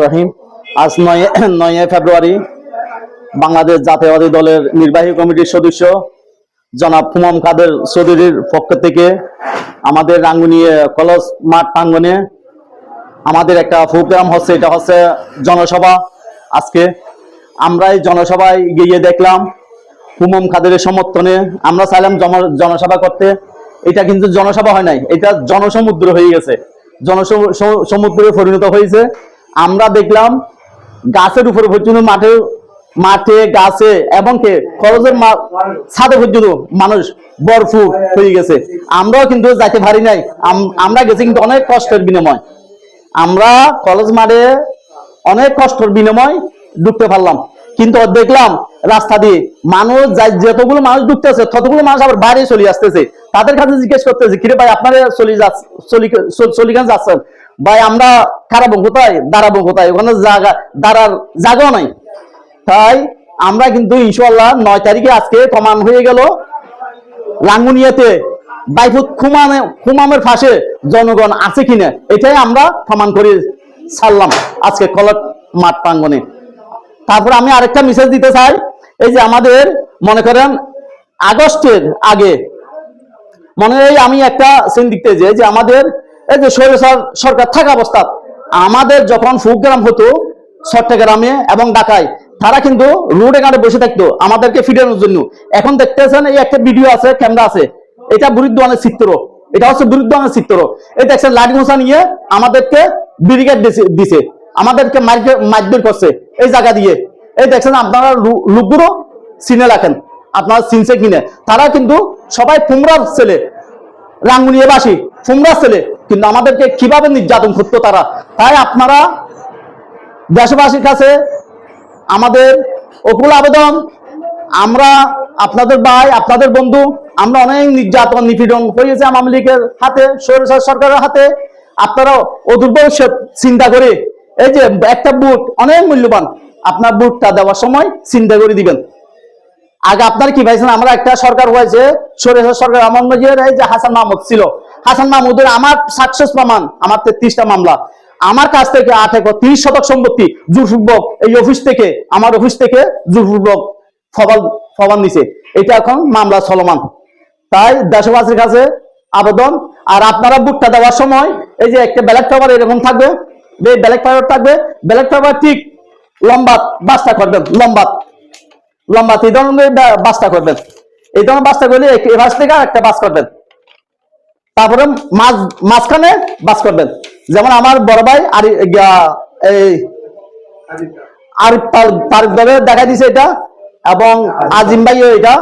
রহিম। আজ 9 ফেব্রুয়ারি বাংলাদেশ জাতীয়তাবাদী দলের নির্বাহী কমিটির সদস্য জনাব হুমাম কাদের চৌধুরীর পক্ষ থেকে আমাদের রাঙ্গুনিয়া কলেজ মাঠ প্রাঙ্গণে আমাদের একটা প্রোগ্রাম হচ্ছে। এটা হচ্ছে জনসভা। আজকে আমরা এই জনসভায় গিয়ে দেখলাম হুমাম কাদেরের সমর্থনে আমরা চাইলাম জনসভা করতে। এটা কিন্তু জনসভা হয় নাই, এটা জনসমুদ্র হয়ে গেছে, জনসমুদ্রে পরিণত হয়েছে। আমরা দেখলাম গাছের উপরে পর্যন্ত মাঠে গাছে এবং কলেজের ছাদে পর্যন্ত মানুষ ভরপুর হয়ে গেছে। আমরাও কিন্তু যাইতে পারি নাই, আমরা গেছি কিন্তু অনেক কষ্টের বিনিময়। আমরা কলেজ মাঠে অনেক কষ্টের বিনিময় ঢুকতে পারলাম, কিন্তু দেখলাম রাস্তা দিয়ে মানুষ যতগুলো মানুষ ঢুকতেছে ততগুলো মানুষ আবার বাইরে চলে আসতেছে। তাদের কাছে জিজ্ঞেস করতেছে, কিরে ভাই আপনারা চলিখান যাচ্ছেন ভাই, আমরা খারাপ কোথায় দাঁড়াবো, কোথায় ওখানে দাঁড়ার জায়গাও নাই। তাই আমরা কিন্তু ইনশাআল্লাহ 9 তারিখে আজকে প্রমাণ হয়ে গেল রাঙ্গুনিয়াতে বাইফুত খুমামের পাশে জনগণ আছে কিনা, এটাই আমরা প্রমাণ করে ছাড়লাম আজকে কলেজ মাঠ প্রাঙ্গণে। তারপর আমি আরেকটা মেসেজ দিতে চাই, এই যে আমাদের মনে করেন আগস্টের আগে আমি একটা সিন দেখতে যে আমাদের এই যে সরকার থাকা অবস্থা আমাদের যখন প্রোগ্রাম হতো চট্টগ্রামে এবং ঢাকায়, তারা কিন্তু রোডে ঘাটে বসে থাকতো আমাদেরকে ফিরানোর জন্য। এখন দেখতেছেন এই একটা ভিডিও আছে, ক্যামেরা আছে, এটা বিরুদ্ধমানের চিত্র, এটা হচ্ছে বিরুদ্ধমানের চিত্র। এই দেখছেন লাঠি ঘোষা নিয়ে আমাদেরকে ব্যারিকেড দিছে, আমাদেরকে মারধর করছে এই জায়গা দিয়ে। এই দেখছেন আপনারা লোকগুলো চিনে রাখেন, আপনারা চিনছে কিনে। তারা কিন্তু সবাই ফুমরার ছেলে, রাঙ্গুনিয়াবাসী ফুমরার ছেলে, কিন্তু আমাদেরকে কিভাবে নির্যাতন করতো তারা। তাই আপনারা দেশবাসীর কাছে আমাদের অকুল আবেদন, আমরা আপনাদের ভাই, আপনাদের বন্ধু, আমরা অনেক নির্যাতন নিপীড়ন হয়েছে আওয়ামী লীগের হাতে, সরকারের হাতে। আপনারা অদূর ভবিষ্যৎ চিন্তা করে এই যে একটা ভোট অনেক মূল্যবান, আপনার ভোটটা দেওয়ার সময় চিন্তা করে দিবেন। আগে আপনার কি পাইছেন, আমরা একটা সরকার হয়েছে সরকার, আমার এই যে হাসান মাহমুদ ছিল, হাসান মাহমুদের আমার সাকসেস প্রমাণ, আমার 33টা মামলা, আমার কাছ থেকে 8 একর 30 শতক সম্পত্তি জোরপূর্বক এই অফিস থেকে, আমার অফিস থেকে জোরপূর্বক ফবান নিছে। এটা এখন মামলা চলমান। তাই দেশবাসীর কাছে আবেদন, আর আপনারা ভোটটা দেওয়ার সময় এই যে একটা ব্যালট পেপার এরকম থাকবে, এই ব্যালট পেপার থাকবে, ব্যালট পেপার ঠিক লম্বা বাস্তা করবেন, লম্বা এই ধরনের বাস্তা করবেন, এই ধরনের বাস্তা করলে এই বাস থেকে একটা বাস করবেন, তারপরে মাঝখানে বাস করবেন। যেমন আমার বড় ভাই আরিফ ভাবে দেখাই দিছে এটা, এবং আজিম ভাইও এটা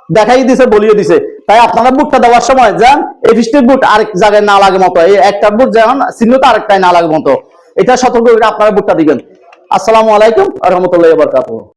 দেখাই দিছে, বলিয়ে দিছে। তাই আপনারা বুটটা দেওয়ার সময় যান এই বৃষ্টির বুট আরেক জায়গায় না লাগে মতো, এই একটা বুট যেমন চিহ্নটা আরেকটাই না লাগে মতো, এটা সতর্ক করে আপনারা বুটটা দিবেন। আসসালামু আলাইকুম ওয়া রাহমাতুল্লাহি ওয়া বারাকাতুহু।